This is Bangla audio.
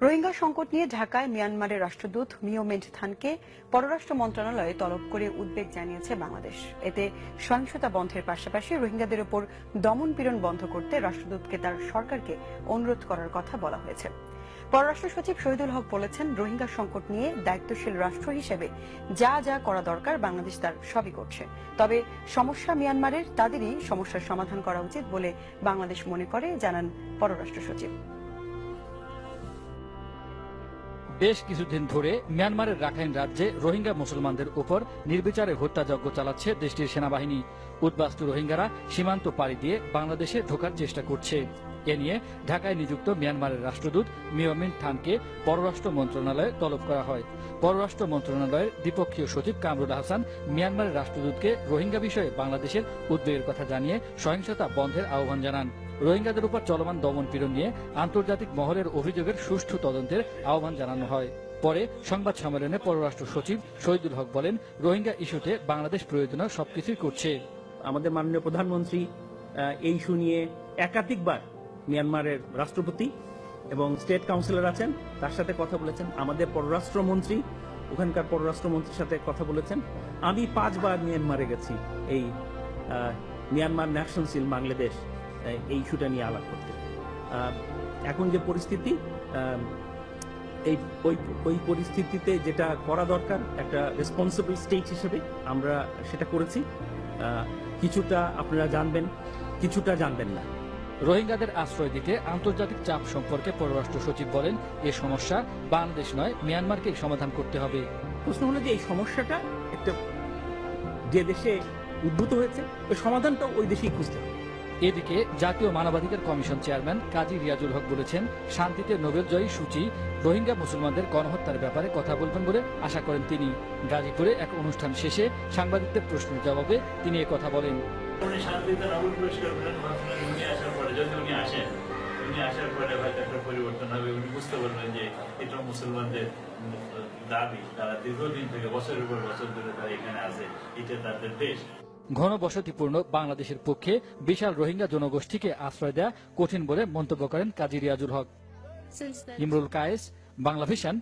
রোহিঙ্গা সংকট নিয়ে ঢাকায় মিয়ানমারের রাষ্ট্রদূত মিও মিন্ট থানকে পররাষ্ট্র মন্ত্রণালয়ে তলব করে উদ্বেগ জানিয়েছে বাংলাদেশ। এতে সহিংসতা বন্ধের পাশাপাশি রোহিঙ্গাদের উপর দমন পীড়ন বন্ধ করতে রাষ্ট্রদূতকে তার সরকারকে অনুরোধ করার কথা বলা হয়েছে। পররাষ্ট্র সচিব শহীদুল হক বলেছেন, রোহিঙ্গা সংকট নিয়ে দায়িত্বশীল রাষ্ট্র হিসেবে যা যা করা দরকার বাংলাদেশ তার সবই করছে। তবে সমস্যা মিয়ানমারের, তাদেরই সমস্যার সমাধান করা উচিত বলে বাংলাদেশ মনে করে, জানান পররাষ্ট্র সচিব। বেশ কিছুদিন ধরে মিয়ানমারের রাখাইন রাজ্যে রোহিঙ্গা মুসলমানদের উপর নির্বিচারে হত্যাযজ্ঞ চালাচ্ছে দেশটির সেনাবাহিনী। উদ্বাস্তু রোহিঙ্গারা সীমান্ত পাড়ি দিয়ে বাংলাদেশে ঢোকার চেষ্টা করছে। এ নিয়ে ঢাকায় নিযুক্ত মিয়ানমারের রাষ্ট্রদূত মিও মিন্ট থানকে পররাষ্ট্র মন্ত্রণালয়ে তলব করা হয়। পররাষ্ট্র মন্ত্রণালয়ের দ্বিপক্ষীয় সচিব কামরুল হাসান মিয়ানমারের রাষ্ট্রদূতকে রোহিঙ্গা বিষয়ে বাংলাদেশের উদ্বেগের কথা জানিয়ে সহিংসতা বন্ধের আহ্বান জানান। রোহিঙ্গাদের উপর চলমান দমন পীড়ন নিয়ে আন্তর্জাতিক মহলের অভিযোগের সুষ্ঠু তদন্তের আহ্বান জানানো হয়। পরে সংবাদ সম্মেলনে পররাষ্ট্র সচিব শহীদুল হক বলেন, রোহিঙ্গা ইস্যুতে বাংলাদেশ প্রয়োজনীয় সবকিছুই করছে। আমাদের মাননীয় প্রধানমন্ত্রী এই ইস্যু নিয়ে একাধিকবার মিয়ানমারের রাষ্ট্রপতি এবং স্টেট কাউন্সিলর আছেন, তার সাথে কথা বলেছেন। আমাদের পররাষ্ট্রমন্ত্রী ওখানকার পররাষ্ট্রমন্ত্রীর সাথে কথা বলেছেন। আমি 5 বার মিয়ানমারে গেছি এই মিয়ানমার ন্যাশনাল সিল বাংলাদেশ এই ইস্যুটা নিয়ে আলাপ করতে। এখন যে পরিস্থিতি, ওই পরিস্থিতিতে যেটা করা দরকার একটা রেসপন্সিবল স্টেট হিসেবে আমরা সেটা করেছি। কিছুটা আপনারা জানবেন, কিছুটা জানবেন না। রোহিঙ্গাদের আশ্রয় দিতে আন্তর্জাতিক চাপ সম্পর্কে পররাষ্ট্র সচিব বলেন, এ সমস্যা বাংলাদেশ নয়, মিয়ানমারকে সমাধান করতে হবে। প্রশ্ন হলো যে এই সমস্যাটা একটা যে দেশে উদ্ভূত হয়েছে, ওই সমাধানটা ওই দেশেই খুঁজতে হবে। এদিকে জাতীয় মানবাধিকার কমিশন চেয়ারম্যান কাজী রিয়াজুল হক বলেছেন, শান্তিতে নোবেলজয়ী সূচি রোহিঙ্গা মুসলমানদের গণহত্যার ব্যাপারে কথা বলবেন বলে আশা করেন তিনি। গাজীপুরে এক অনুষ্ঠান শেষে সাংবাদিকদের প্রশ্নের জবাবে তিনি কথা বলেন। উনি শান্তিতে নোবেল পুরস্কার পেলেন, ভাবছিলেন উনি আসার পরে, যদি উনি আসার পরে হয়তো একটা পরিবর্তন হবে। উনি বুঝতে পারবেন যে এটা মুসলমানদের দাবি, তারা দীর্ঘদিন থেকে বছরের পর বছর ধরে তারা এখানে আছে, এটা তাদের দেশ। ঘনবসতিপূর্ণ বাংলাদেশের পক্ষে বিশাল রোহিঙ্গা জনগোষ্ঠীকে আশ্রয় দেওয়া কঠিন বলে মন্তব্য করেন কাজী রিয়াজুল হক। ইমরুল কায়েস, বাংলা ভিশন।